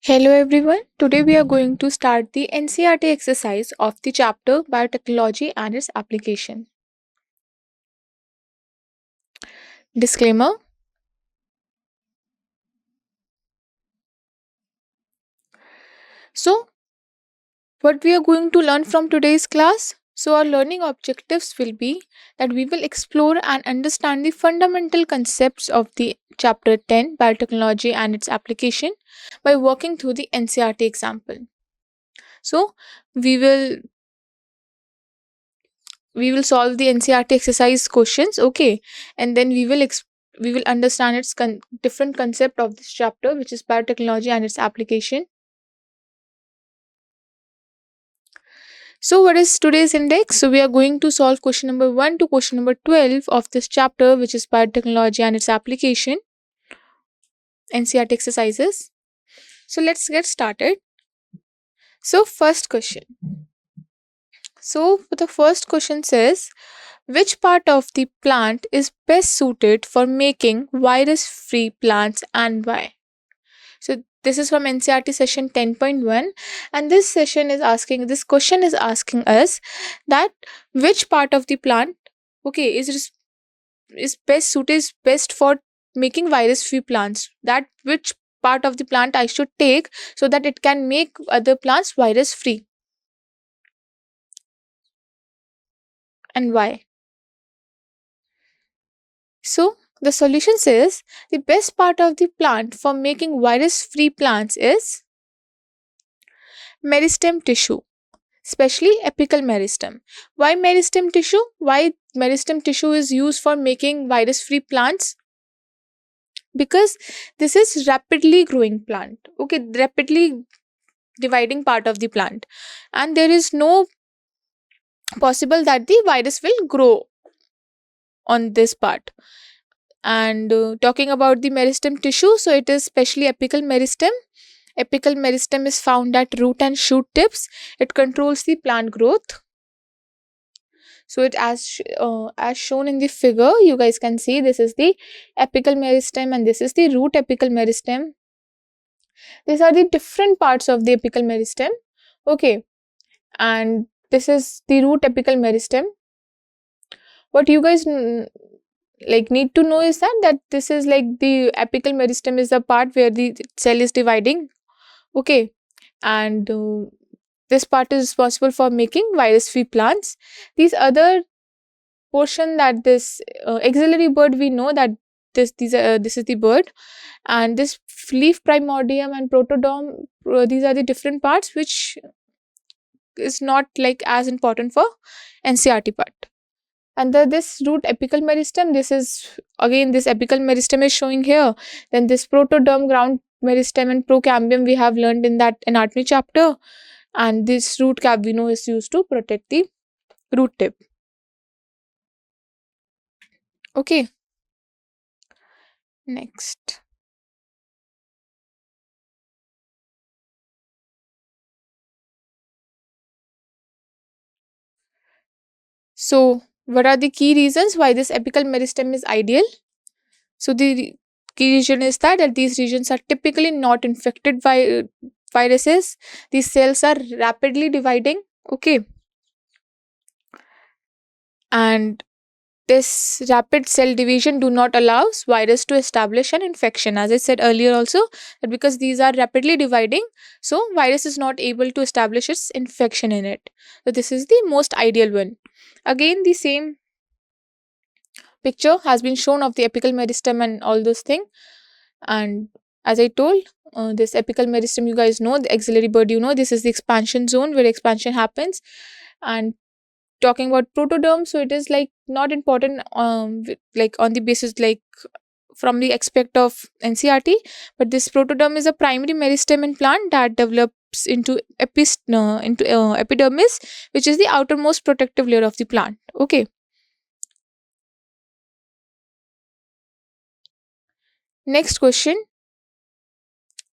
Hello everyone. Today we are going to start the NCERT exercise of the chapter Biotechnology and its application. Disclaimer. So, what we are going to learn from today's class? So, our learning objectives will be that we will explore and understand the fundamental concepts of the chapter 10 Biotechnology and its application by working through the NCERT example. So, we will we will solve the NCERT exercise questions, okay, and then we will understand its different concept of this chapter, which is biotechnology and its application. So, what is today's index? So, we are going to solve question number 1 to question number 12 of this chapter, which is biotechnology and its application, NCERT exercises. So, let's get started. So, first question. So, the first question says, which part of the plant is best suited for making virus free plants and why? So, this is from NCERT session 10.1, and this question is asking us that which part of the plant, okay, is best suited, is best for making virus free plants. That which part of the plant I should take so that it can make other plants virus free and why? So, the solution says the best part of the plant for making virus free plants is meristem tissue, especially apical meristem. Why meristem tissue? Why meristem tissue is used for making virus free plants? Because this is rapidly growing plant, okay, rapidly dividing part of the plant, and there is no possible that the virus will grow on this part. And talking about the meristem tissue, so it is specially apical meristem. Apical meristem is found at root and shoot tips. It controls the plant growth. So it as shown in the figure, you guys can see this is the apical meristem and this is the root apical meristem. These are the different parts of the apical meristem. Okay, and this is the root apical meristem. What you guys need to know is that this is like the apical meristem is the part where the cell is dividing. Okay, and this part is responsible for making virus free plants. These other portion, that this axillary bud, we know that this is the bud, and this leaf primordium and protodome, these are the different parts which is not like as important for NCERT part. And this root apical meristem, this is again, this apical meristem is showing here. Then this protodome, ground meristem and procambium we have learned in that anatomy chapter, and this root cap we know is used to protect the root tip. Okay, next. So, what are the key reasons why this apical meristem is ideal? So, the key reason is that these regions are typically not infected by viruses. These cells are rapidly dividing. Okay, and this rapid cell division do not allows virus to establish an infection, as I said earlier also, that because these are rapidly dividing, so virus is not able to establish its infection in it. So this is the most ideal one. Again, the same picture has been shown of the apical meristem and all those things. And as I told, this apical meristem, you guys know, the axillary bud, you know, this is the expansion zone where expansion happens. And talking about protoderm, so it is like not important like on the basis like from the aspect of NCERT, but this protoderm is a primary meristem in plant that develops into epidermis, which is the outermost protective layer of the plant. Okay, next question.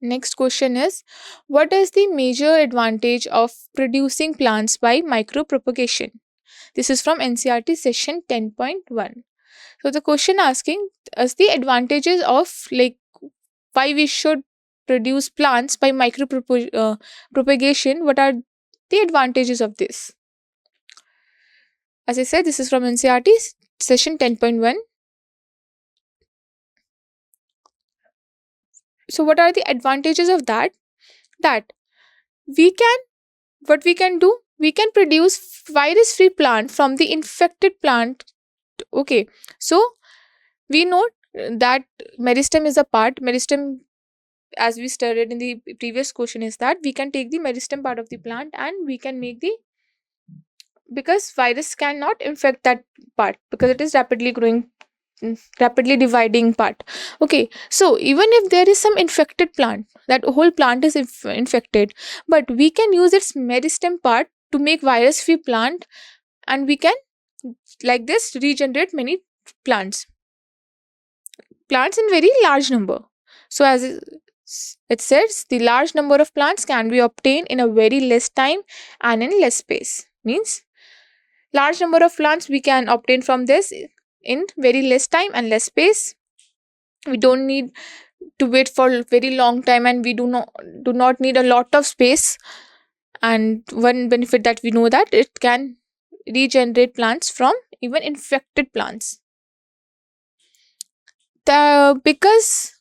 Next question is, what is the major advantage of producing plants by micropropagation? This is from NCERT session 10.1. So the question asking us the advantages of like why we should produce plants by propagation, what are the advantages of this? As I said, this is from NCERT session 10.1. So what are the advantages of that? That we can, what we can do, we can produce virus free plant from the infected plant. Okay, so we know that meristem is a part. Meristem, as we studied in the previous question, is that we can take the meristem part of the plant and we can make the, because virus cannot infect that part because it is rapidly growing, rapidly dividing part. Okay, so even if there is some infected plant, that whole plant is infected, but we can use its meristem part to make virus free plant, and we can like this regenerate many plants in very large number. So as it says, the large number of plants can be obtained in a very less time and in less space. Means large number of plants we can obtain from this in very less time and less space. We don't need to wait for very long time, and we do not need a lot of space. And one benefit that we know, that it can regenerate plants from even infected plants. Because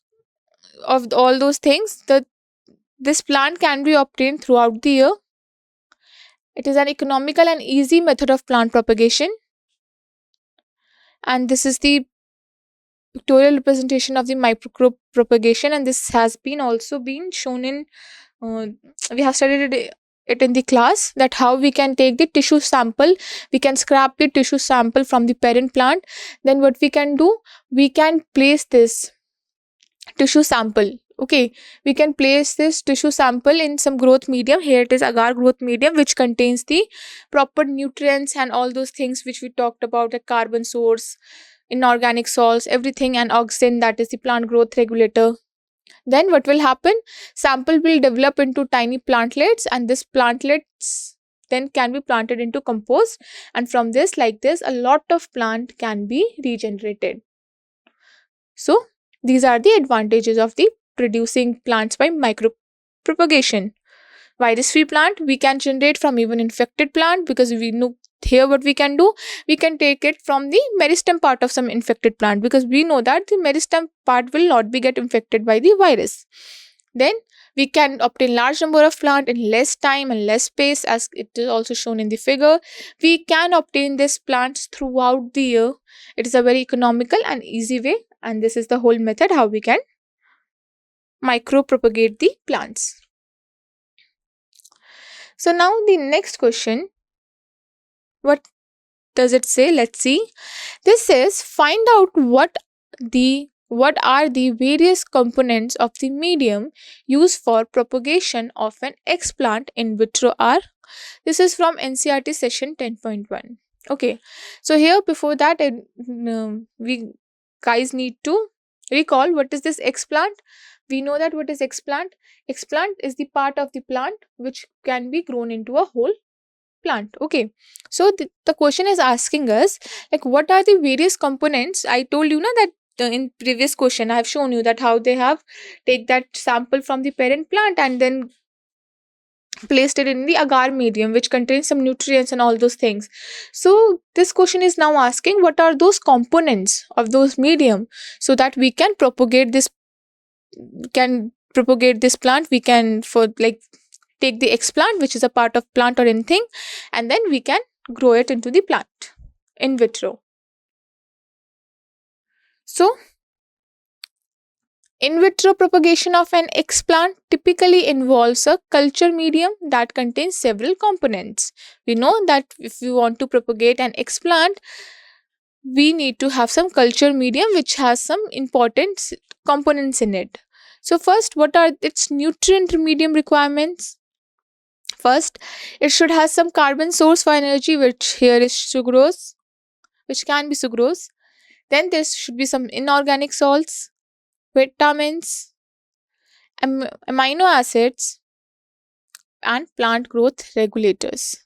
of all those things, this plant can be obtained throughout the year. It is an economical and easy method of plant propagation, and this is the pictorial representation of the microcrop propagation, and this has been also been shown in we have studied it in the class, that how we can take the tissue sample, we can scrap the tissue sample from the parent plant. Then what we can do, we can place this tissue sample. Okay, we can place this tissue sample in some growth medium. Here it is agar growth medium, which contains the proper nutrients and all those things which we talked about, like carbon source, inorganic salts, everything, and auxin, that is the plant growth regulator. Then what will happen, sample will develop into tiny plantlets, and this plantlets then can be planted into compost, and from this, like this, a lot of plant can be regenerated. So these are the advantages of the producing plants by micro propagation. Virus free plant we can generate from even infected plant, because we know here what we can do, we can take it from the meristem part of some infected plant, because we know that the meristem part will not be get infected by the virus. Then we can obtain large number of plant in less time and less space, as it is also shown in the figure. We can obtain these plants throughout the year. It is a very economical and easy way, and this is the whole method how we can micro propagate the plants. So now the next question, what does it say? Let's see. This says, find out what are the various components of the medium used for propagation of an explant in vitro are. This is from NCERT session 10.1. Okay, so here before that we guys need to recall what is this explant. We know that what is explant. Explant is the part of the plant which can be grown into a whole plant. Okay, so the question is asking us, like, what are the various components. I told you that in previous question I have shown you that how they have take that sample from the parent plant and then placed it in the agar medium, which contains some nutrients and all those things. So this question is now asking, what are those components of those medium, so that we can propagate this plant. We can, for like, take the explant, which is a part of plant or anything, and then we can grow it into the plant in vitro. So in vitro propagation of an explant typically involves a culture medium that contains several components. We know that if we want to propagate an explant, we need to have some culture medium which has some important components in it. So first, what are its nutrient medium requirements? First, it should have some carbon source for energy, which here is sucrose, which can be sucrose. Then there should be some inorganic salts, vitamins, amino acids, and plant growth regulators,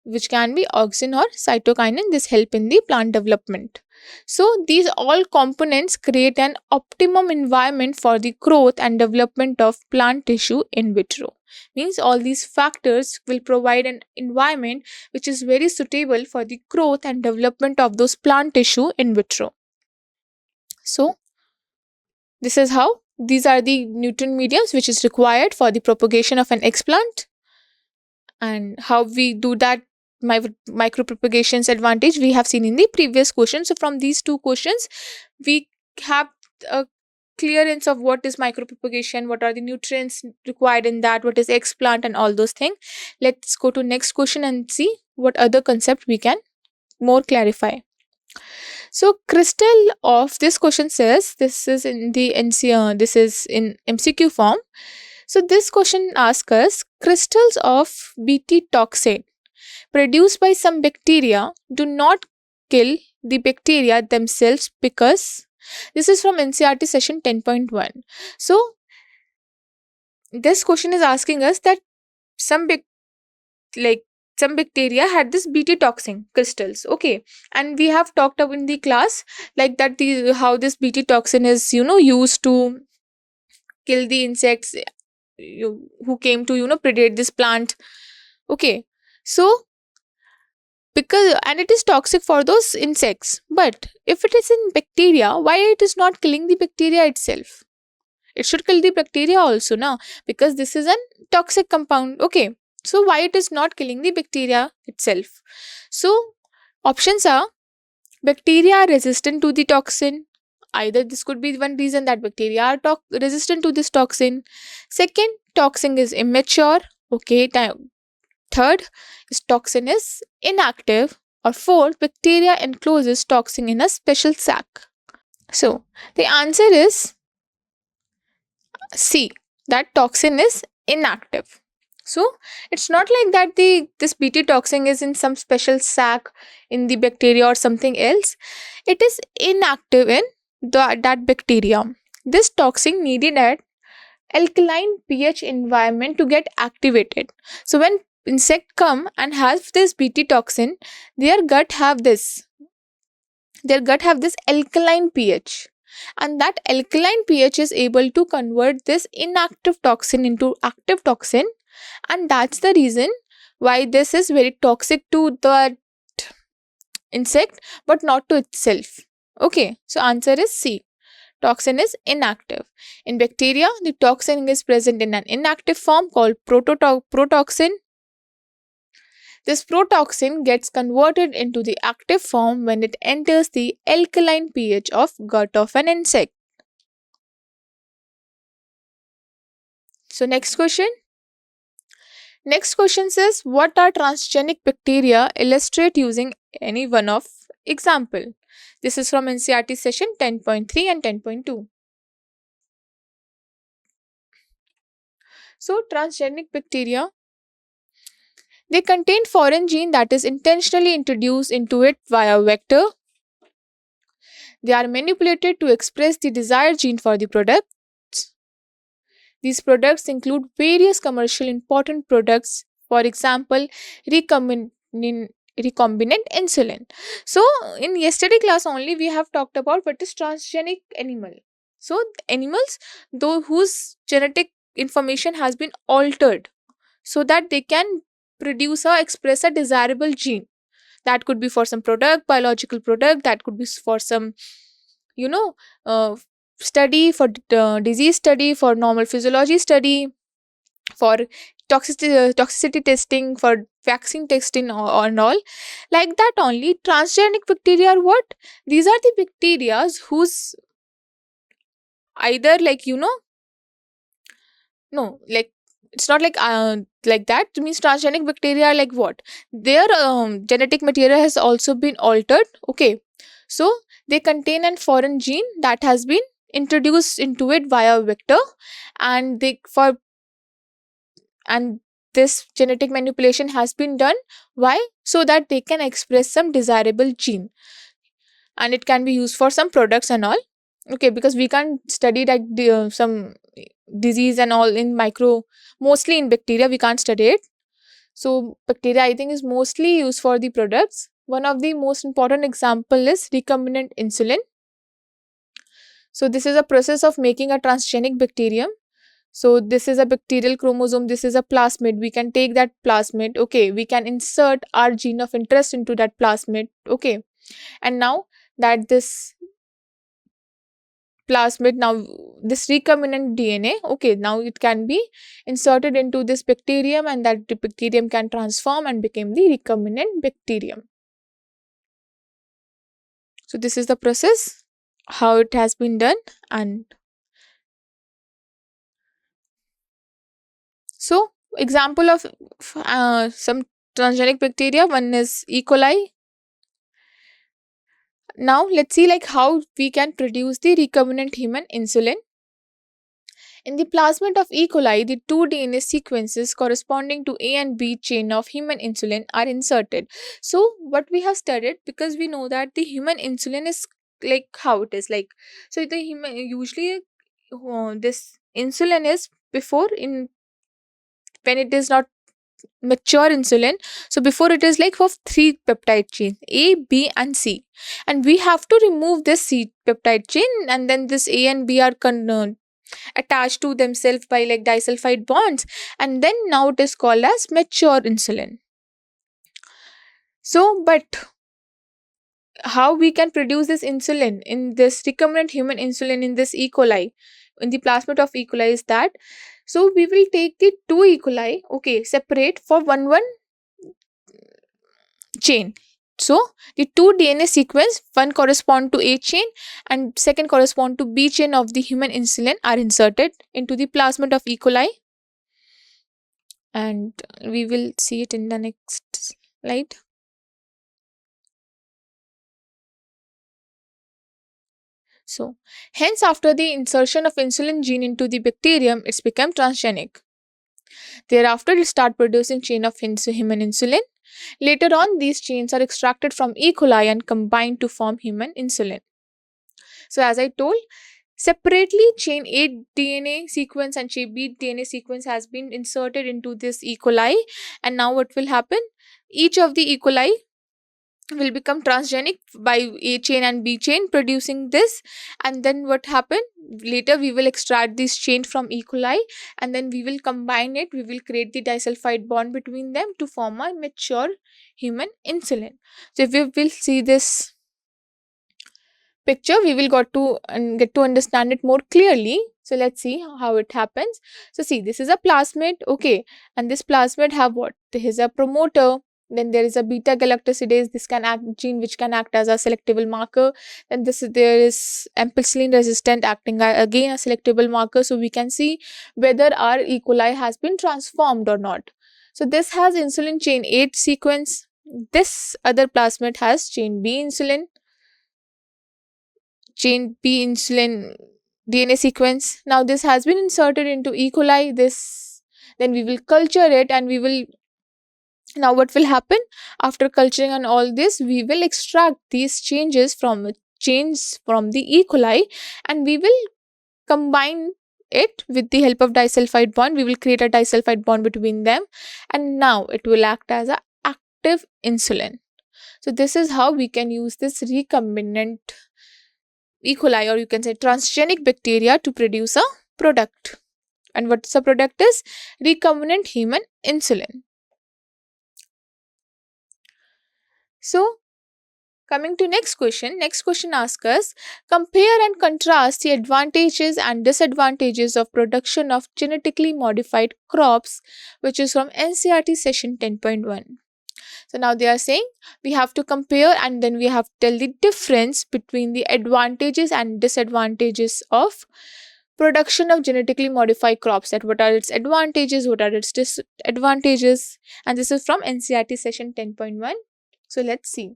which can be auxin or cytokinin. This help in the plant development. So these all components create an optimum environment for the growth and development of plant tissue in vitro. Means all these factors will provide an environment which is very suitable for the growth and development of those plant tissue in vitro. So this is how these are the nutrient mediums which is required for the propagation of an explant, and how we do that micro propagations advantage we have seen in the previous question. So from these two questions we have a clearance of what is micro propagation, what are the nutrients required in that, what is explant and all those things. Let's go to next question and see what other concept we can more clarify. So crystal of this question says, this is in the NCERT, this is in MCQ form. So this question asks us, crystals of Bt toxin produced by some bacteria do not kill the bacteria themselves because, this is from NCERT session 10.1. So this question is asking us that some like some bacteria had this Bt toxin crystals, okay, and we have talked about in the class like that the how this Bt toxin is used to kill the insects who came to predate this plant, okay. So because, and it is toxic for those insects, but if it is in bacteria, why it is not killing the bacteria itself? It should kill the bacteria also now, because this is an toxic compound, okay. So why it is not killing the bacteria itself? So options are, bacteria are resistant to the toxin. Either this could be one reason that bacteria are resistant to this toxin. Second, toxin is immature, okay. Third is toxin is inactive. Or fourth, bacteria encloses toxin in a special sac. So the answer is C, that toxin is inactive. So it's not like that this Bt toxin is in some special sac in the bacteria or something else. It is inactive in that bacteria. This toxin needed at alkaline pH environment to get activated. So when insect come and have this Bt toxin, their gut have this alkaline pH, and that alkaline pH is able to convert this inactive toxin into active toxin, and that's the reason why this is very toxic to the insect but not to itself, okay. So answer is C, toxin is inactive. In bacteria, the toxin is present in an inactive form called protoxin. This protoxin gets converted into the active form when it enters the alkaline pH of gut of an insect. So next question. Next question says, what are transgenic bacteria? Illustrate using any one of example. This is from NCERT session 10.3 and 10.2. So transgenic bacteria, they contain foreign gene that is intentionally introduced into it via vector. They are manipulated to express the desired gene for the product. These products include various commercial important products, for example, recombinant insulin. So, in yesterday class only, we have talked about what is transgenic animal. So, animals, though whose genetic information has been altered so that they can produce or express a desirable gene. That could be for some product, biological product, that could be for some, you know, study, for disease study, for normal physiology study, for toxicity testing, for vaccine testing, and all like that only. Transgenic bacteria are what? These are the bacteria whose either no, like it's not like that. It means transgenic bacteria are like what? Their genetic material has also been altered, okay. So they contain an foreign gene that has been introduced into it via vector, and this genetic manipulation has been done. Why? So that they can express some desirable gene, and it can be used for some products and all, okay. Because we can't study like some disease and all in micro, mostly in bacteria we can't study it. So bacteria I think is mostly used for the products, one of the most important example is recombinant insulin. So this is a process of making a transgenic bacterium. So this is a bacterial chromosome, this is a plasmid. We can take that plasmid, okay, we can insert our gene of interest into that plasmid, okay. And now that this plasmid, now this recombinant DNA, okay, now it can be inserted into this bacterium, and that the bacterium can transform and become the recombinant bacterium. So this is the process, how it has been done. And so example of some transgenic bacteria, one is E. coli. Now let's see like how we can produce the recombinant human insulin. In the plasmid of E. coli, the two DNA sequences corresponding to A and B chain of human insulin are inserted. So what we have studied, because we know that the human insulin is like how it is like, so the human usually this insulin is before in when it is not mature insulin, so before it is like of three peptide chains A, B and C, and we have to remove this C peptide chain, and then this A and B are attached to themselves by like disulfide bonds, and then now it is called as mature insulin. So but how we can produce this insulin in this recombinant human insulin in this E. coli, in the plasmid of E. coli, is that, so we will take the two E. coli, okay, separate for one chain. So the two DNA sequence, one correspond to A chain and second correspond to B chain of the human insulin, are inserted into the plasmid of E. coli, and we will see it in the next slide. So hence after the insertion of insulin gene into the bacterium, it's become transgenic. Thereafter it start producing chain of human insulin. Later on, these chains are extracted from E. coli and combined to form human insulin. So as I told, separately chain A DNA sequence and chain B DNA sequence has been inserted into this E. coli, and now what will happen? Each of the E. coli will become transgenic by A chain and B chain producing this, and then what happen? Later we will extract this chain from E. coli, and then we will combine it, we will create the disulfide bond between them to form a mature human insulin. So if we will see this picture, we will get to understand it more clearly. So let's see how it happens. So see, this is a plasmid, okay, and this plasmid have what? There is a promoter, then there is a beta galactosidase, this can act gene which can act as a selectable marker, then there is ampicillin resistant acting again a selectable marker, so we can see whether our E. coli has been transformed or not. So this has insulin chain 8 sequence, this other plasmid has chain B insulin, chain B insulin DNA sequence. Now this has been inserted into E. coli, this, then we will culture it, and we will, now what will happen after culturing and all this, we will extract these changes from chains from the E. coli, and we will combine it with the help of disulfide bond, we will create a disulfide bond between them, and now it will act as a active insulin. So this is how we can use this recombinant E. coli, or you can say transgenic bacteria, to produce a product. And what's the product is? Recombinant human insulin. So coming to next question asks us, compare and contrast the advantages and disadvantages of production of genetically modified crops, which is from NCERT session 10.1. So now they are saying we have to compare, and then we have to tell the difference between the advantages and disadvantages of production of genetically modified crops, that what are its advantages, what are its disadvantages, and this is from NCERT session 10.1. So let's see.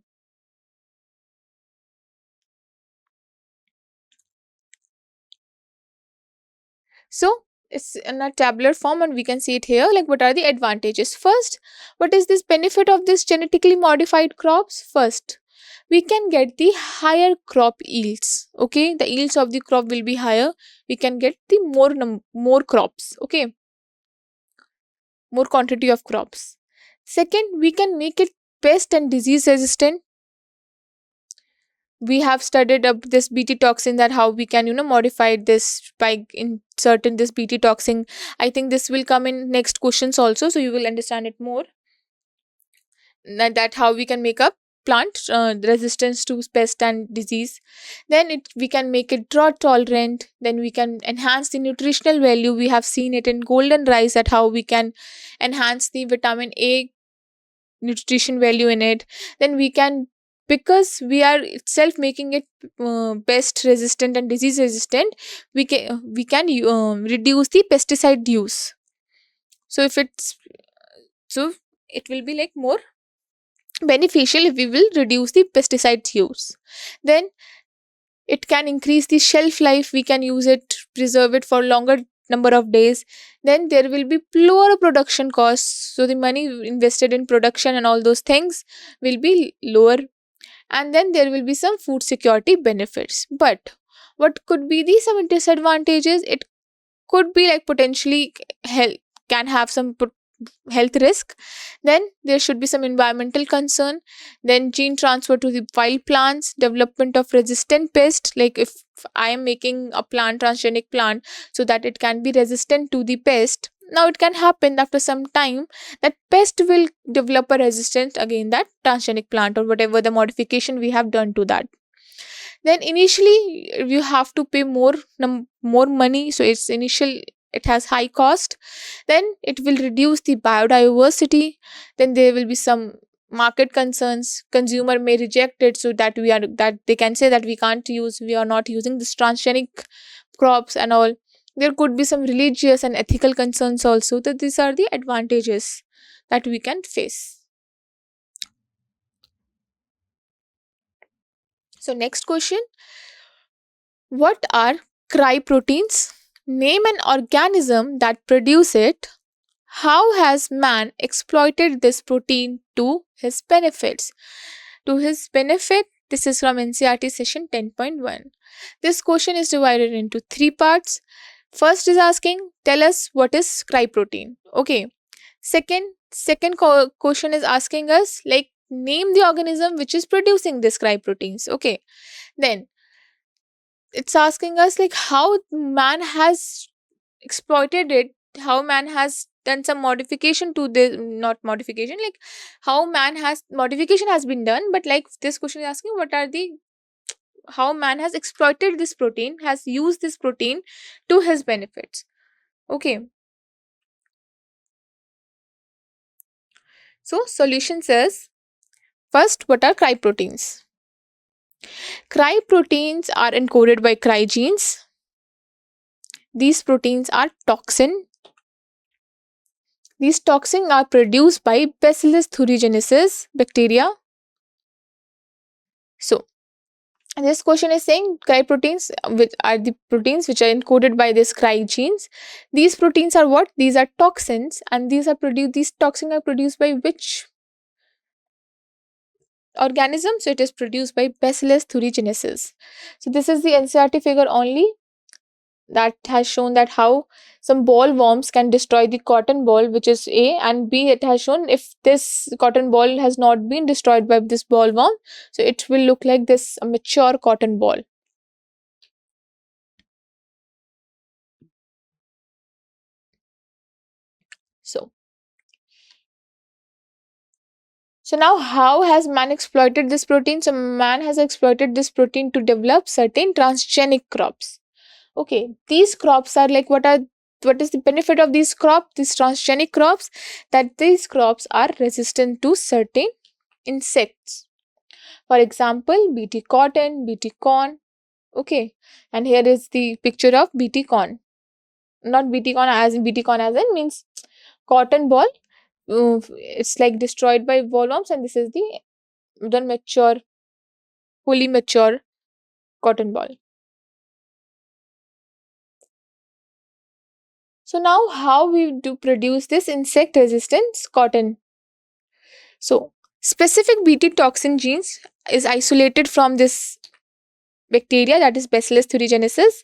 So it's in a tabular form, and we can see it here, like what are the advantages. First, what is this benefit of this genetically modified crops? First, we can get the higher crop yields, okay, the yields of the crop will be higher, we can get the more crops, okay, more quantity of crops. Second, we can make it pest and disease resistant. We have studied up this bt toxin, that how we can modify this by inserting this bt toxin. I think this will come in next questions also, so you will understand it more, that how we can make up plant resistance to pest and disease. Then we can make it drought tolerant. Then we can enhance the nutritional value. We have seen it in golden rice, that how we can enhance the vitamin a nutrition value in it. Then we can, because we are itself making it pest resistant and disease resistant, we can reduce the pesticide use. So if it's, so it will be like more beneficial if we will reduce the pesticide use. Then it can increase the shelf life. We can use it, preserve it for longer number of days. Then there will be lower production costs, so the money invested in production and all those things will be lower. And then there will be some food security benefits. But what could be the some disadvantages? It could be like potentially health, can have some health risk. Then there should be some environmental concern. Then gene transfer to the wild plants, development of resistant pest. Like if I am making a plant, transgenic plant, so that it can be resistant to the pest, now it can happen after some time that pest will develop a resistance again that transgenic plant or whatever the modification we have done to that. Then initially you have to pay more money, so it's initial, it has high cost. Then it will reduce the biodiversity. Then there will be some market concerns. Consumer may reject it, so that they can say that we are not using this transgenic crops and all. There could be some religious and ethical concerns also. That these are the advantages that we can face. So next question, what are cryproteins? Name an organism that produce it. How has man exploited this protein to his benefits? To his benefit, this is from NCERT session 10.1. This question is divided into three parts. First is asking, tell us what is cryprotein. Okay. Second question is asking us, like, name the organism which is producing this cryproteins. Okay. Then it's asking us like how man has exploited it, how man has done some modification to the, not modification, like how man has, modification has been done, but like this question is asking what are the, how man has exploited this protein, has used this protein to his benefits. Okay. So solution says, first, what are cryproteins? Cryproteins are encoded by cry genes. These proteins are toxin. These toxins are produced by Bacillus thuringiensis bacteria. So, this question is saying cryproteins, which are the proteins which are encoded by this cry genes. These proteins are what? These are toxins, and these toxins are produced by which organism? So, it is produced by Bacillus thuringiensis. So, this is the NCERT figure only, that has shown that how some ball worms can destroy the cotton ball, which is A, and B, it has shown if this cotton ball has not been destroyed by this ball worm, so it will look like this mature cotton ball. So now how has man exploited this protein? So man has exploited this protein to develop certain transgenic crops. Okay, these crops are like, what is the benefit of these crops, these transgenic crops? That these crops are resistant to certain insects. For example, bt cotton, bt corn. Okay, and here is the picture of bt corn. Not bt corn as in, bt corn as in means cotton ball. It's like destroyed by bollworms, and this is the mature, fully mature cotton ball. So now how we do produce this insect resistance cotton? So specific bt toxin genes is isolated from this bacteria, that is Bacillus thuringiensis.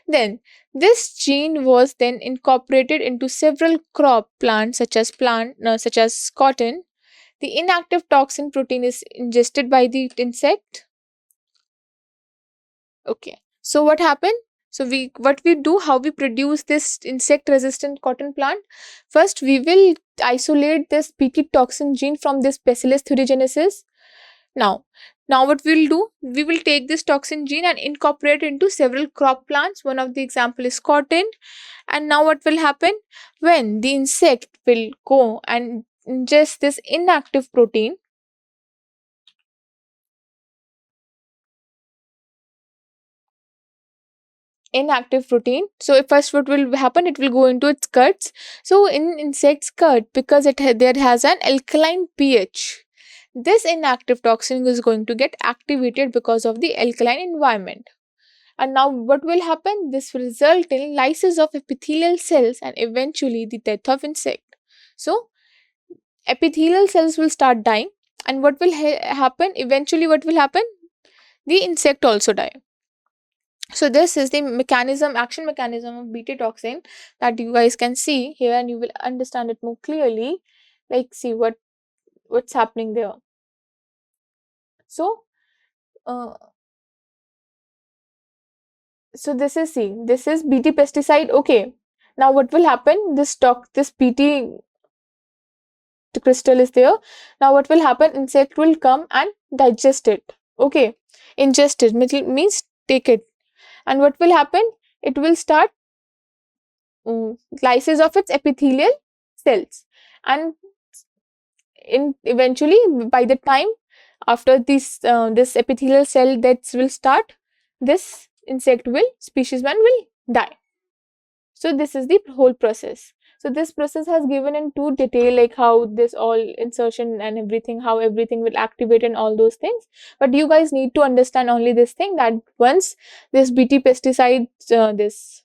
Then this gene was then incorporated into several crop plants such as cotton. The inactive toxin protein is ingested by the insect. Okay. So what happened? So what we do, how we produce this insect resistant cotton plant. First, we will isolate this BT toxin gene from this Bacillus thuringiensis. Now, what we'll do, we will take this toxin gene and incorporate into several crop plants. One of the example is cotton. And now what will happen? When the insect will go and ingest this inactive protein, so first what will happen, it will go into its guts. So in insect's gut, because there has an alkaline pH, this inactive toxin is going to get activated because of the alkaline environment. And now what will happen? This will result in lysis of epithelial cells and eventually the death of insect. So epithelial cells will start dying, and what will happen? Eventually what will happen? The insect also die. So this is the action mechanism of beta toxin that you guys can see here, and you will understand it more clearly. Like, see what's happening there. So this is BT pesticide. Okay, now what will happen? This BT crystal is there. Now what will happen? Insect will come and digest it. Okay, ingest it means take it. And what will happen? It will start lysis of its epithelial cells, and eventually by the time after this epithelial cell deaths will start, this species one will die. So this is the whole process. So this process has given in two detail, like how this all insertion and everything, how everything will activate and all those things. But you guys need to understand only this thing, that once this BT pesticide, this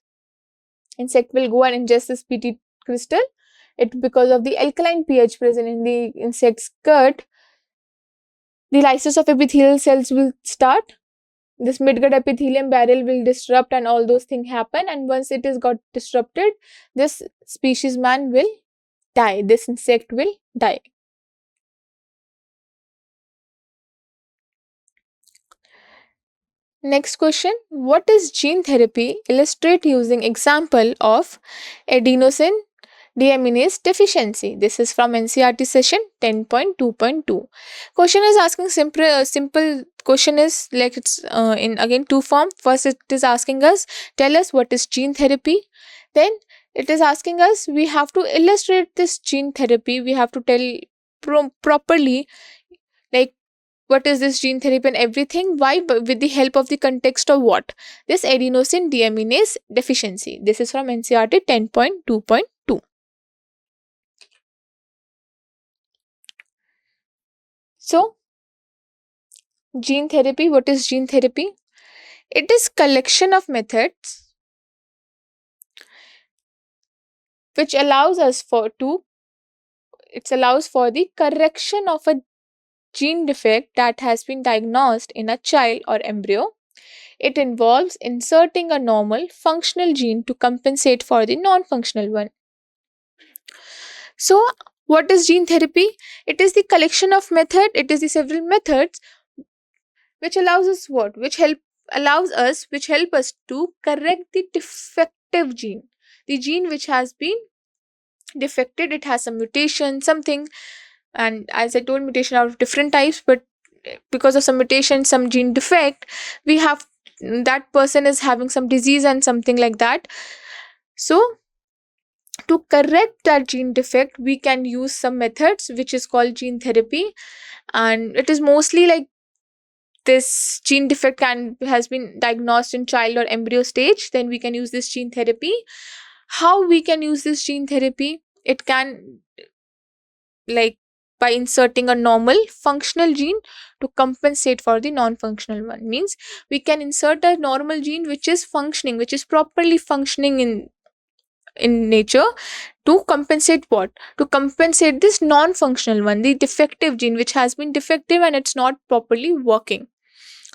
insect will go and ingest this BT crystal, it, because of the alkaline pH present in the insect's gut, the lysis of epithelial cells will start. This midgut epithelium barrier will disrupt and all those things happen, and once it is got disrupted, this species man will die, this insect will die. Next question, what is gene therapy? Illustrate using example of adenosine deaminase deficiency. This is from NCERT session 10.2.2. Question is asking simple question is like it's in again two form. First it is asking us, tell us what is gene therapy. Then it is asking us, we have to illustrate this gene therapy. We have to tell properly, like, what is this gene therapy and everything, why, but with the help of the context of what? This adenosine deaminase deficiency. This is from NCERT 10.2.2. So, gene therapy, what is gene therapy? It is collection of methods which allows for the correction of a gene defect that has been diagnosed in a child or embryo. It involves inserting a normal functional gene to compensate for the non-functional one. So, what is gene therapy? It is the collection of method. It is the several methods which allows us what? Which help us to correct the defective gene. The gene which has been defected, it has some mutation, something, and as I told, mutation are of different types, but because of some mutation, some gene defect, we have that person is having some disease and something like that. So to correct that gene defect, we can use some methods which is called gene therapy, and it is mostly like this gene defect has been diagnosed in child or embryo stage, then we can use this gene therapy. How we can use this gene therapy? It can, like, by inserting a normal functional gene to compensate for the non-functional one. Means we can insert a normal gene which is functioning, which is properly functioning in nature, to compensate what? To compensate this non-functional one, the defective gene which has been defective and it's not properly working.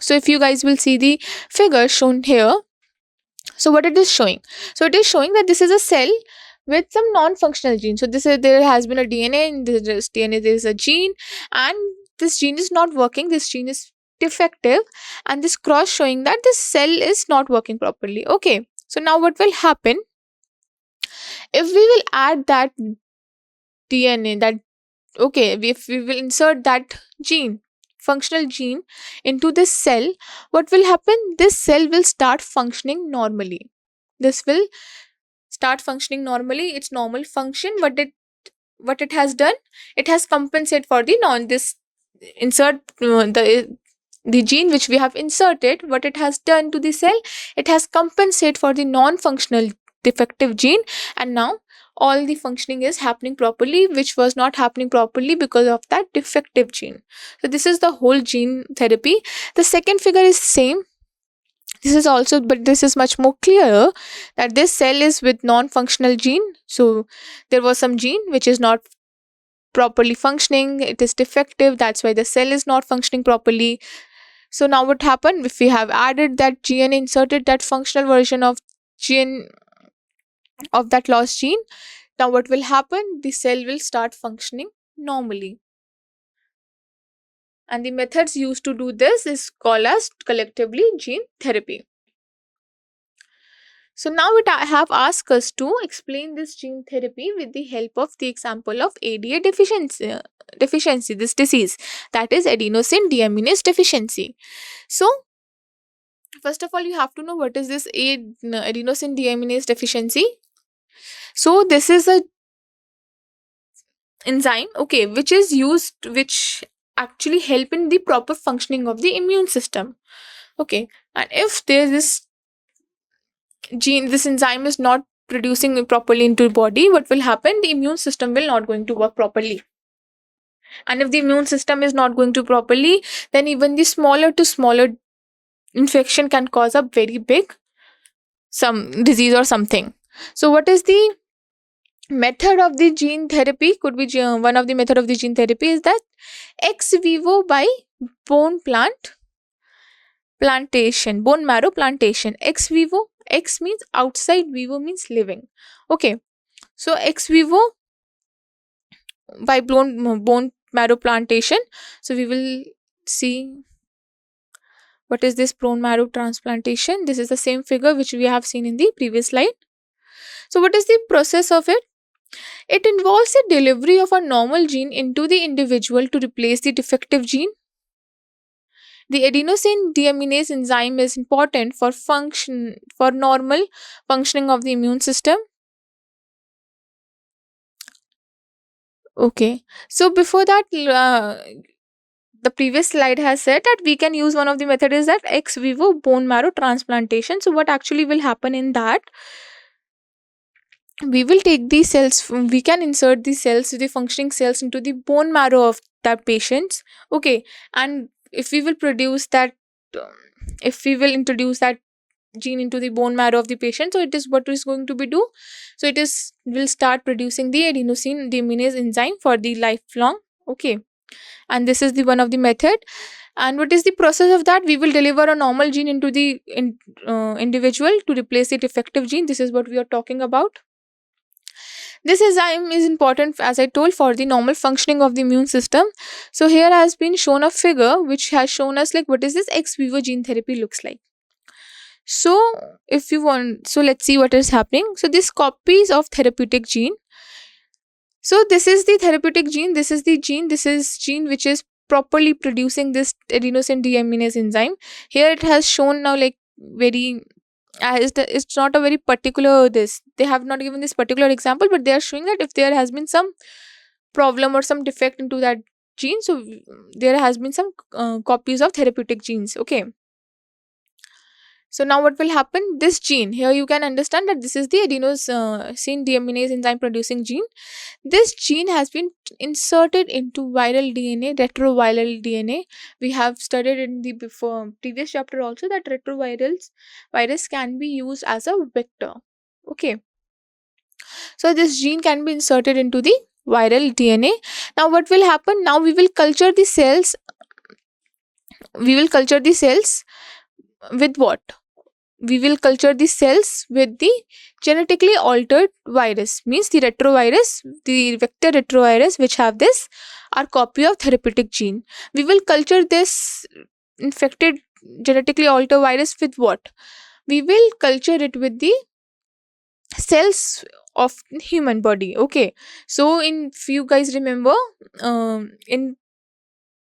So if you guys will see the figure shown here, so what it is showing? So it is showing that this is a cell with some non-functional gene. So this is, there has been a DNA, in this DNA there is a gene, and this gene is not working, this gene is defective, and this cross showing that this cell is not working properly. Okay, so now what will happen if we will add that DNA, that, okay, if we will insert that gene, functional gene, into this cell, what will happen? This cell will start functioning normally. This will start functioning normally, its normal function. What it has done, it has compensated for the non this insert the gene which we have inserted. What it has done to the cell, it has compensated for the non-functional defective gene, and now all the functioning is happening properly, which was not happening properly because of that defective gene. So this is the whole gene therapy. The second figure is same. This is also, but this is much more clear, that this cell is with non-functional gene. So there was some gene which is not properly functioning, it is defective, that's why the cell is not functioning properly. So now what happened, if we have added that gene, inserted that functional version of gene of that lost gene, now what will happen, the cell will start functioning normally. And the methods used to do this is called as collectively gene therapy. So now it have asked us to explain this gene therapy with the help of the example of ADA deficiency, this disease, that is adenosine deaminase deficiency. So first of all, you have to know what is this adenosine deaminase deficiency. So this is a enzyme, okay, which is used, which actually help in the proper functioning of the immune system. Okay, and if there is this gene, this enzyme is not producing it properly into the body, what will happen, the immune system will not going to work properly. And if the immune system is not going to properly, then even the smaller to smaller infection can cause a very big some disease or something. So what is the method of the gene therapy? Could be one of the method of the gene therapy is that ex vivo by bone plantation, bone marrow plantation. Ex vivo, ex means outside, vivo means living. Okay, so ex vivo by bone marrow plantation. So we will see what is this bone marrow transplantation. This is the same figure which we have seen in the previous slide. So what is the process of it? It involves the delivery of a normal gene into the individual to replace the defective gene. The adenosine deaminase enzyme is important for normal functioning of the immune system. Okay, so before that, the previous slide has said that we can use one of the method is that ex vivo bone marrow transplantation. So what actually will happen in that, we will take these cells, we can insert these cells, the functioning cells, into the bone marrow of that patients. Okay, and if we will produce that, if we will introduce that gene into the bone marrow of the patient, so it is what is going to be do, so it is will start producing the adenosine deaminase enzyme for the lifelong. Okay, and this is the one of the method. And what is the process of that? We will deliver a normal gene into the individual to replace the defective gene. This is what we are talking about. This enzyme is important, as I told, for the normal functioning of the immune system. So here has been shown a figure which has shown us like what is this ex vivo gene therapy looks like. So if you want, so let's see what is happening. So this copies of therapeutic gene. So this is the therapeutic gene, this is the gene, this is gene which is properly producing this adenosine deaminase enzyme. Here it has shown now like very it's not a very particular this, they have not given this particular example, but they are showing that if there has been some problem or some defect into that gene, so there has been some copies of therapeutic genes. Okay, so now what will happen, this gene here, you can understand that this is the adenosine deaminase enzyme producing gene. This gene has been inserted into viral DNA, retroviral DNA. We have studied in the previous chapter also that virus can be used as a vector. Okay, so this gene can be inserted into the viral DNA. Now what will happen, now we will culture the cells, with what? we will culture the cells with the genetically altered virus, means the retrovirus, the vector retrovirus, which have this our copy of therapeutic gene. We will culture this infected genetically altered virus with what? We will culture it with the cells of human body. Okay, so in, if you guys remember, in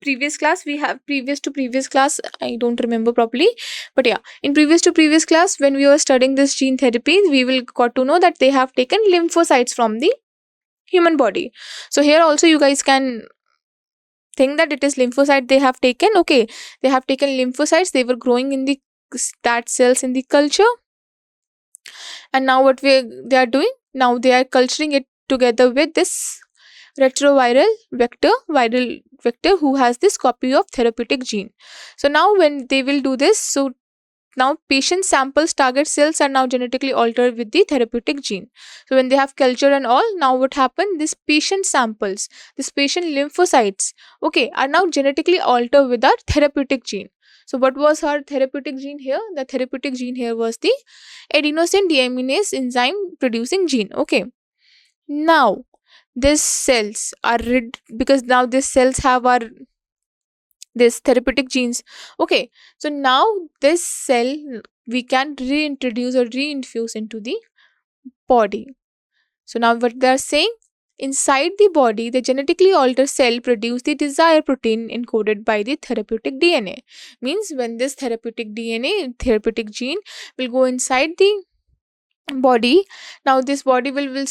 previous class, we have previous to previous class, I don't remember properly, but yeah, in previous to previous class, when we were studying this gene therapy, we will got to know that they have taken lymphocytes from the human body. So here also you guys can think that it is lymphocyte they have taken. Okay, they have taken lymphocytes, they were growing in the that cells in the culture, and now what they are doing, now they are culturing it together with this retroviral vector, viral vector, who has this copy of therapeutic gene. So now when they will do this, so now patient samples target cells are now genetically altered with the therapeutic gene. So when they have culture and all, now what happened, this patient samples, this patient lymphocytes, okay, are now genetically altered with our therapeutic gene. So what was our therapeutic gene here? The therapeutic gene here was the adenosine deaminase enzyme producing gene. Okay, now these cells are because now these cells have our this therapeutic genes. Okay, so now this cell we can reintroduce or reinfuse into the body. So now what they are saying, inside the body the genetically altered cell produce the desired protein encoded by the therapeutic DNA. Means when this therapeutic DNA, therapeutic gene, will go inside the body, now this body will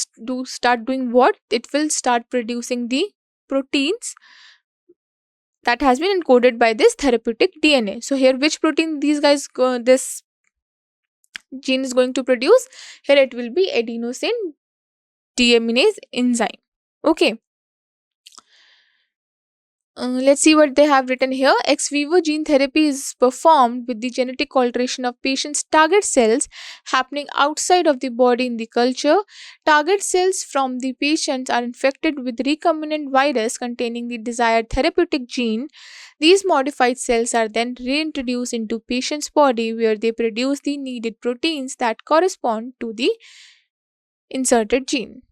start doing what, it will start producing the proteins that has been encoded by this therapeutic DNA. So here which protein these guys this gene is going to produce? Here it will be adenosine deaminase enzyme. Okay, let's see what they have written here. Ex vivo gene therapy is performed with the genetic alteration of patient's target cells happening outside of the body in the culture. Target cells from the patients are infected with recombinant virus containing the desired therapeutic gene. These modified cells are then reintroduced into patient's body where they produce the needed proteins that correspond to the inserted gene.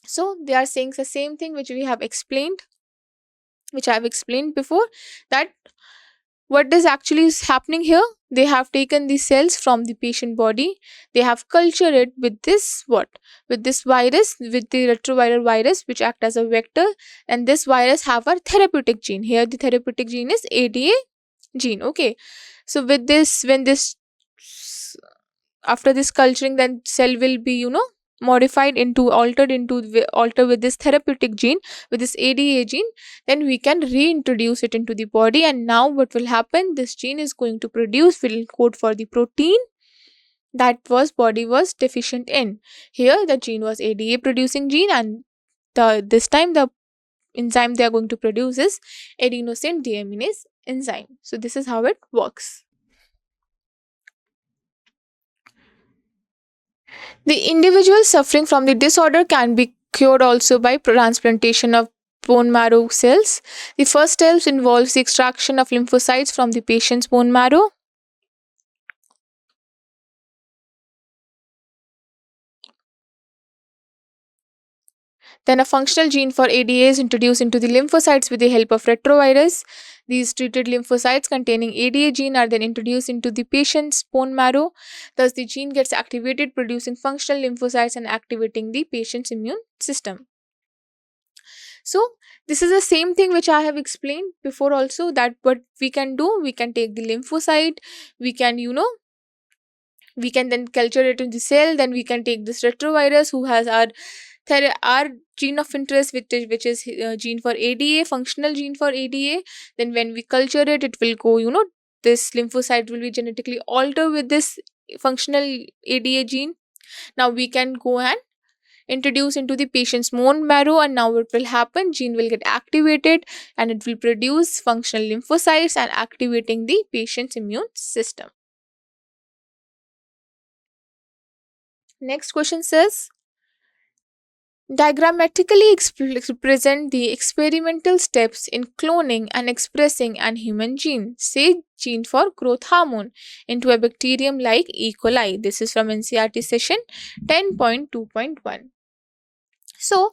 So they are saying the same thing which we have explained, which I have explained before, that what is actually is happening here, they have taken the cells from the patient body, they have cultured it with this what, with this virus, with the retroviral virus which act as a vector, and this virus have a therapeutic gene. Here the therapeutic gene is ADA gene. Okay, so with this, when this, after this culturing, then cell will be modified into, altered into, alter with this therapeutic gene, with this ADA gene, then we can reintroduce it into the body, and now what will happen, this gene is going to produce, will code for the protein that was body was deficient in. Here the gene was ADA producing gene, and this time the enzyme they are going to produce is adenosine deaminase enzyme. So this is how it works. The individual suffering from the disorder can be cured also by transplantation of bone marrow cells. The first step involves the extraction of lymphocytes from the patient's bone marrow. Then a functional gene for ADA is introduced into the lymphocytes with the help of retrovirus. These treated lymphocytes containing ADA gene are then introduced into the patient's bone marrow. Thus, the gene gets activated, producing functional lymphocytes and activating the patient's immune system. So, this is the same thing which I have explained before also, that what we can do, we can take the lymphocyte, we can, we can then culture it in the cell, then we can take this retrovirus who has our gene of interest, which is gene for ADA, functional gene for ADA. Then when we culture it, it will go, this lymphocyte will be genetically altered with this functional ADA gene. Now we can go and introduce into the patient's bone marrow, and now what will happen, gene will get activated and it will produce functional lymphocytes and activating the patient's immune system. Next question says, Diagrammatically represent the experimental steps in cloning and expressing an human gene, say gene for growth hormone, into a bacterium like E. coli. This is from NCERT session 10.2.1. So,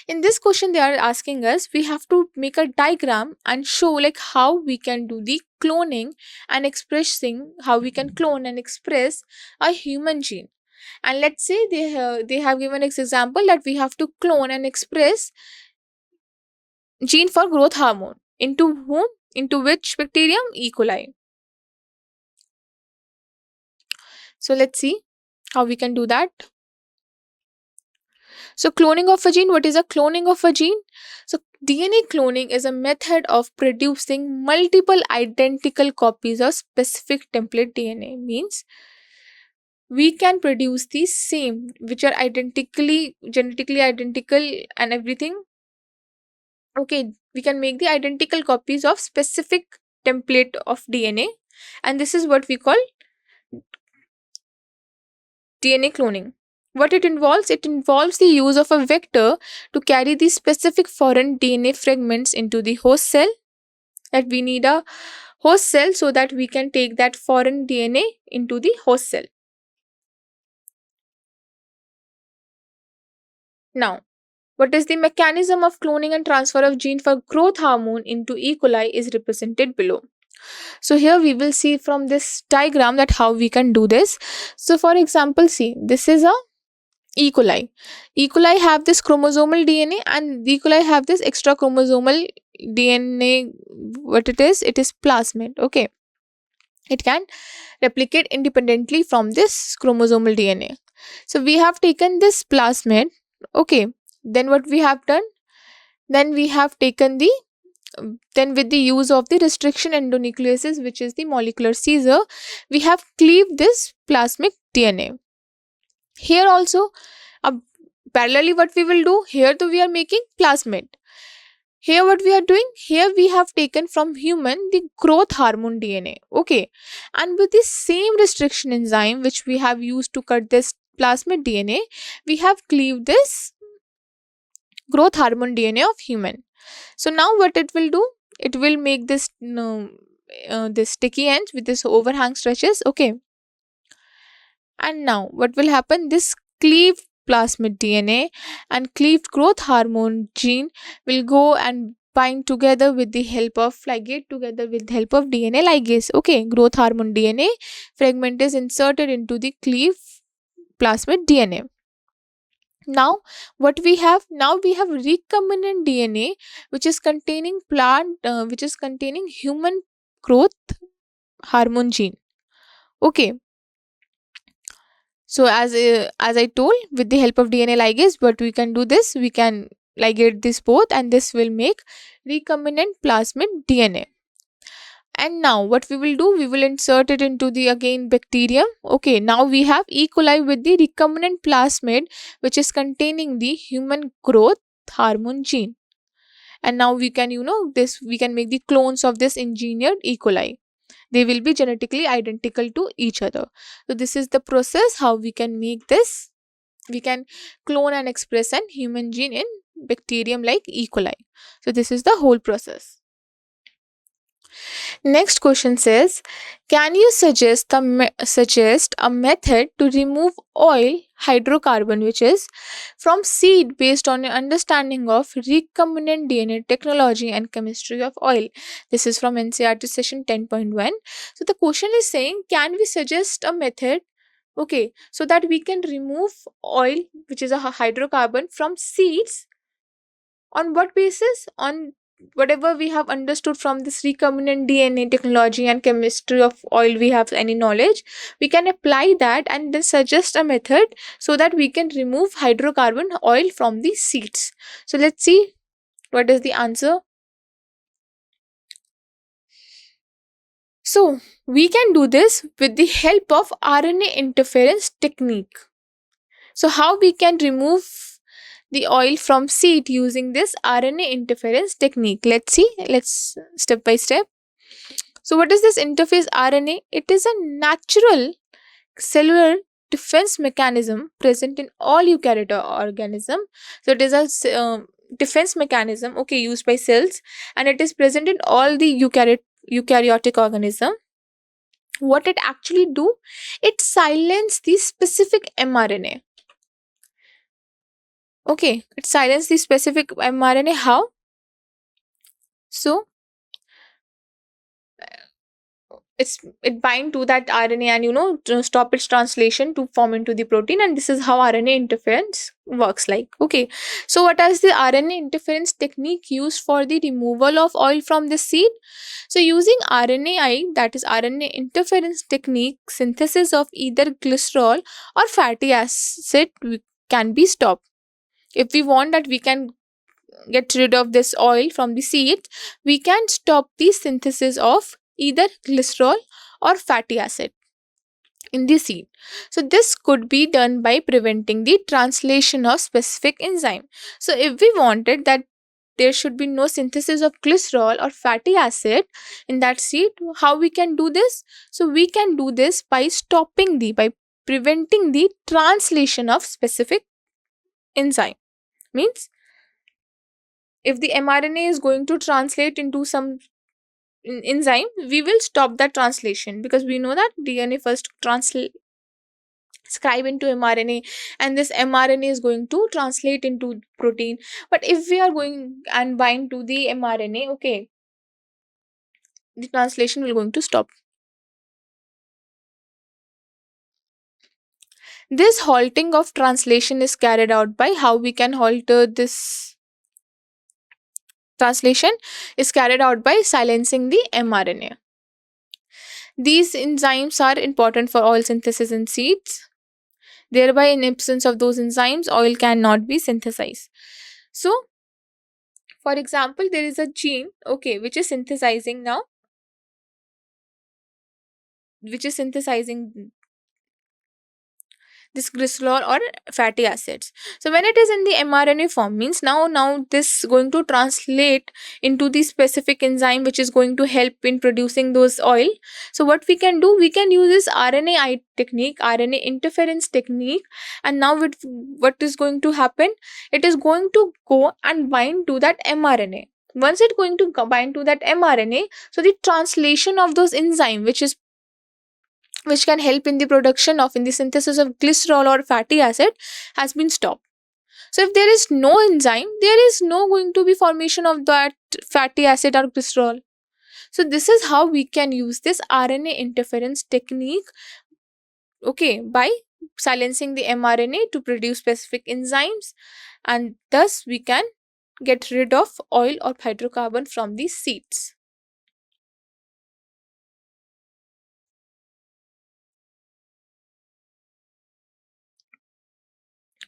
in this question, they are asking us we have to make a diagram and show like how we can do the cloning and expressing, how we can clone and express a human gene. And let's say they have given us example that we have to clone and express gene for growth hormone into whom, into which bacterium? E. coli. So let's see how we can do that. So cloning of a gene, what is a cloning of a gene? So DNA cloning is a method of producing multiple identical copies of specific template DNA. Means we can produce the same, which are identically, genetically identical and everything. Okay, we can make the identical copies of specific template of DNA, and this is what we call DNA cloning. What it involves? It involves the use of a vector to carry the specific foreign DNA fragments into the host cell. That we need a host cell so that we can take that foreign DNA into the host cell. Now, what is the mechanism of cloning and transfer of gene for growth hormone into E. coli is represented below. So here we will see from this diagram that how we can do this. So for example, see, this is a E. coli. E. coli have this chromosomal DNA and E. coli have this extra chromosomal DNA. What it is? It is plasmid. Okay. It can replicate independently from this chromosomal DNA. So we have taken this plasmid. Okay. Then what we have done? Then we have taken the then with the use of the restriction endonucleases, which is the molecular Caesar, we have cleaved this plasmid DNA. Here also, parallelly what we will do, here too we are making plasmid. Here what we are doing, here we have taken from human the growth hormone DNA. Okay. And with the same restriction enzyme which we have used to cut this plasmid DNA, we have cleaved this growth hormone DNA of human. So now what it will do? It will make this this sticky ends with this overhang stretches. Okay. And now what will happen? This cleaved plasmid DNA and cleaved growth hormone gene will go and bind together with the help of ligate together with the help of DNA ligase. Okay, growth hormone DNA fragment is inserted into the cleaved plasmid DNA. Now what we have? Now we have recombinant DNA which is containing which is containing human growth hormone gene. Okay. So as I told, with the help of DNA ligase, but we can do this, we can ligate this both and this will make recombinant plasmid DNA. And now what we will do, we will insert it into the again bacterium. Okay, now we have E. coli with the recombinant plasmid which is containing the human growth hormone gene. And now we can, this we can make the clones of this engineered E. coli. They will be genetically identical to each other. So this is the process how we can make this. We can clone and express an human gene in bacterium like E. coli. So this is the whole process. Next question says, can you suggest a method to remove oil hydrocarbon which is from seed based on your understanding of recombinant DNA technology and chemistry of oil? This is from NCERT session 10.1. So the question is saying, can we suggest a method, okay, so that we can remove oil which is a hydrocarbon from seeds? On what basis? On whatever we have understood from this recombinant DNA technology and chemistry of oil, we have any knowledge, we can apply that and then suggest a method so that we can remove hydrocarbon oil from the seeds. So let's see what is the answer. So we can do this with the help of RNA interference technique. So how we can remove the oil from seed using this RNA interference technique? Let's see. Let's step by step. So what is this interface RNA? It is a natural cellular defense mechanism present in all eukaryotic organism. So it is a defense mechanism, okay, used by cells, and it is present in all the eukaryotic organism. What it actually do, it silence the specific mRNA. Okay, it silence the specific mRNA. How? So it bind to that RNA and to stop its translation to form into the protein, and this is how RNA interference works like. Okay, so what is the RNA interference technique used for the removal of oil from the seed? So using RNAi, that is RNA interference technique, synthesis of either glycerol or fatty acid can be stopped. If we want that we can get rid of this oil from the seed, we can stop the synthesis of either glycerol or fatty acid in the seed. So this could be done by preventing the translation of specific enzyme. So if we wanted that there should be no synthesis of glycerol or fatty acid in that seed, how we can do this? So we can do this by by preventing the translation of specific enzyme. Means if the mRNA is going to translate into some enzyme, we will stop that translation, because we know that DNA first translate scribe into mRNA, and this mRNA is going to translate into protein. But if we are going and bind to the mRNA, okay, the translation will going to stop. This halting of translation is carried out by, how we can alter this translation is carried out by silencing the mRNA. These enzymes are important for oil synthesis in seeds. Thereby, in absence of those enzymes, oil cannot be synthesized. So, for example, there is a gene, okay, which is synthesizing this glycerol or fatty acids. So when it is in the mRNA form, means now this going to translate into the specific enzyme which is going to help in producing those oil. So what we can do, we can use this RNAi technique, RNA interference technique, and now what is going to happen, it is going to go and bind to that mRNA. Once it going to bind to that mRNA, so the translation of those enzyme which can help in the production of in the synthesis of glycerol or fatty acid has been stopped. So if there is no enzyme, there is no going to be formation of that fatty acid or glycerol. So this is how we can use this RNA interference technique, okay, by silencing the mRNA to produce specific enzymes, and thus we can get rid of oil or hydrocarbon from these seeds.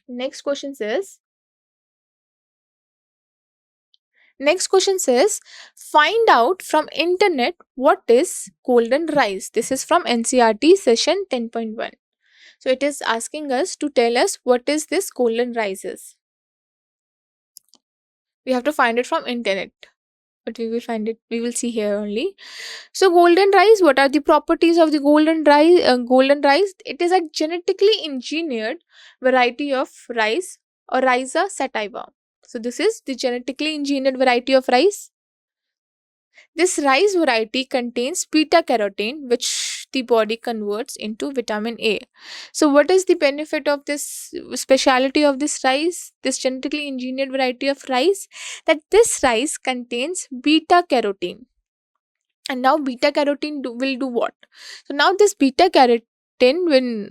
Next question says, find out from internet what is golden rice. This is from NCERT session 10.1. So it is asking us to tell us what is this golden rice is. We have to find it from internet, but we will see here only. So golden rice, what are the properties of the golden rice? It is a genetically engineered variety of rice, or Rhiza sativa. So this is the genetically engineered variety of rice. This rice variety contains beta carotene, which the body converts into vitamin A. So, what is the benefit of this speciality of this rice, this genetically engineered variety of rice? That this rice contains beta carotene. And now, beta carotene will do what? So, now this beta carotene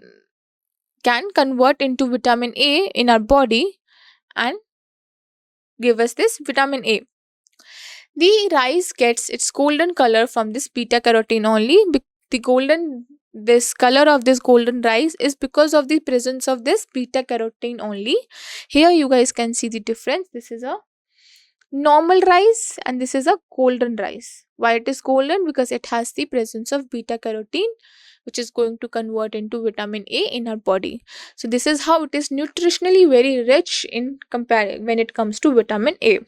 can convert into vitamin A in our body and give us this vitamin A. The rice gets its golden color from this beta carotene only. This color of this golden rice is because of the presence of this beta carotene only. Here you guys can see the difference. This is a normal rice and this is a golden rice. Why it is golden? Because it has the presence of beta carotene, which is going to convert into vitamin A in our body. So this is how it is nutritionally very rich in when it comes to vitamin A.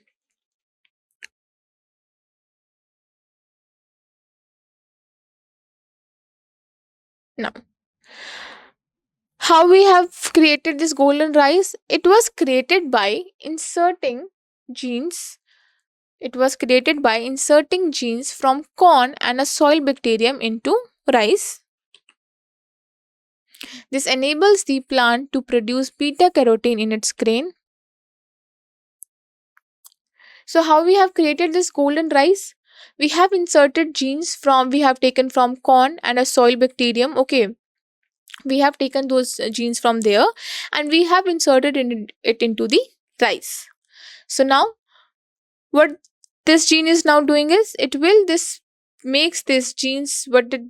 Now, How we have created this golden rice? It was created by inserting genes. It was created by inserting genes from corn and a soil bacterium into rice. This enables the plant to produce beta carotene in its grain. So how we have created this golden rice? We have inserted genes from, we have taken from corn and a soil bacterium. Okay, we have taken those genes from there and we have inserted it into the rice. So now what this gene is now doing is, it will this makes this genes, what did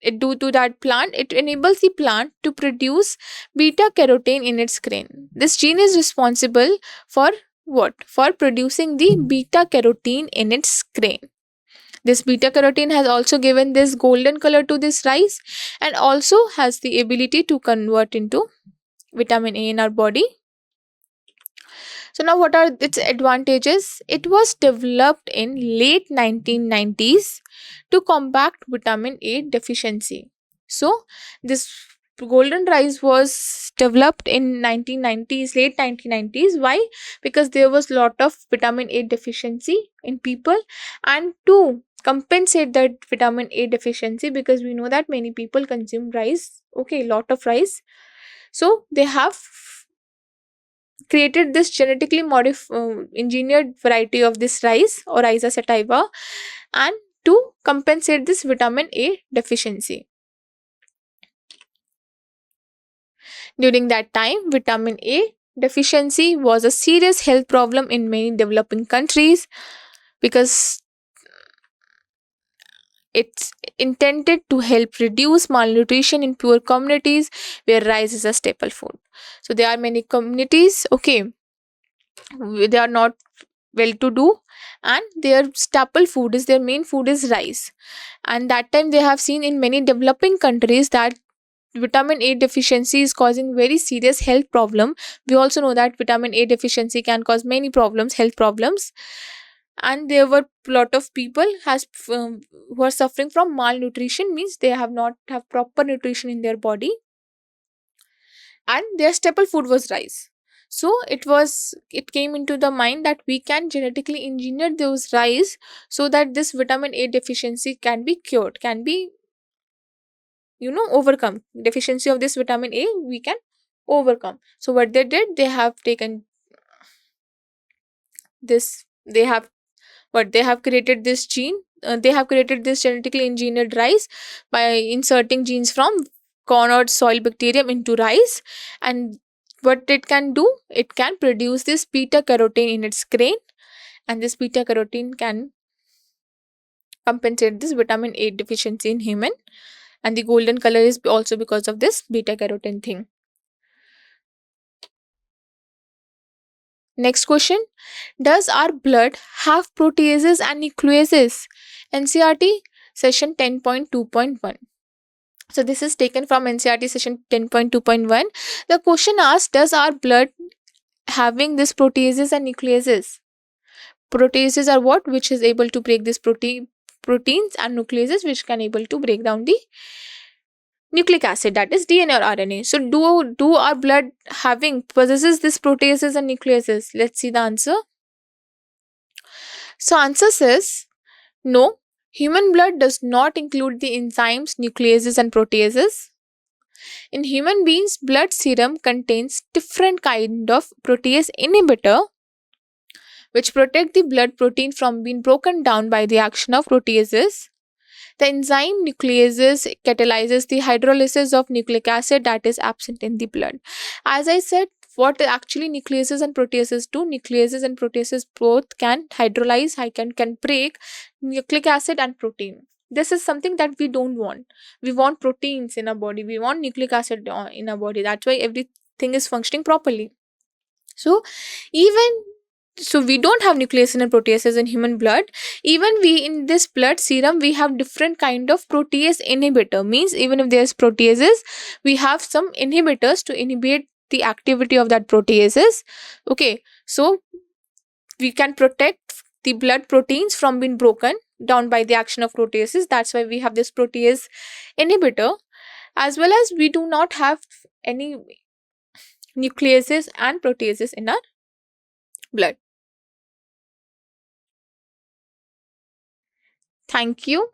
it do to that plant? It enables the plant to produce beta carotene in its grain. This gene is responsible for what? For producing the beta carotene in its grain. This beta carotene has also given this golden color to this rice and also has the ability to convert into vitamin A in our body. So now what are its advantages? It was developed in late 1990s to combat vitamin A deficiency. So this golden rice was developed in 1990s, late 1990s. Why? Because there was lot of vitamin A deficiency in people, and to compensate that vitamin A deficiency, because we know that many people consume rice, okay, lot of rice. So they have created this genetically engineered variety of this rice or Rhiza sativa, and to compensate this vitamin A deficiency. During that time, vitamin A deficiency was a serious health problem in many developing countries, because it's intended to help reduce malnutrition in poor communities where rice is a staple food. So there are many communities, okay, they are not well to do and their staple food is, their main food is rice. And that time they have seen in many developing countries that vitamin A deficiency is causing very serious health problem. We also know that vitamin A deficiency can cause many problems, health problems. And there were lot of people who are suffering from malnutrition, means they have not have proper nutrition in their body, and their staple food was rice. So it came into the mind that we can genetically engineer those rice so that this vitamin A deficiency can be cured, can be overcome. Deficiency of this vitamin A we can overcome. So what they did, they have taken this, they have created this gene, they have created this genetically engineered rice by inserting genes from corn or soil bacterium into rice. And what it can do, it can produce this beta carotene in its grain, and this beta carotene can compensate this vitamin A deficiency in human. And the golden color is also because of this beta carotene thing. Next question: does our blood have proteases and nucleases? NCERT session 10.2.1. So this is taken from NCERT session 10.2.1. The question asks, does our blood having this proteases and nucleases? Proteases are what? Which is able to break this proteins, and nucleases which can able to break down the nucleic acid, that is DNA or RNA. So do our blood having possesses this proteases and nucleases? Let's see the answer. So answer says no. Human blood does not include the enzymes, nucleases and proteases. In human beings, blood serum contains different kind of protease inhibitor which protect the blood protein from being broken down by the action of proteases. The enzyme nucleases catalyzes the hydrolysis of nucleic acid that is absent in the blood. As I said, what actually nucleases and proteases do? Nucleases and proteases both can hydrolyze, can break nucleic acid and protein. This is something that we don't want. We want proteins in our body. We want nucleic acid in our body. That's why everything is functioning properly. So even so we don't have nucleases and proteases in human blood. Even we in this blood serum we have different kind of protease inhibitor, means even if there's proteases we have some inhibitors to inhibit the activity of that proteases. Okay, so we can protect the blood proteins from being broken down by the action of proteases. That's why we have this protease inhibitor. As well as we do not have any nucleases and proteases in our blood. Thank you.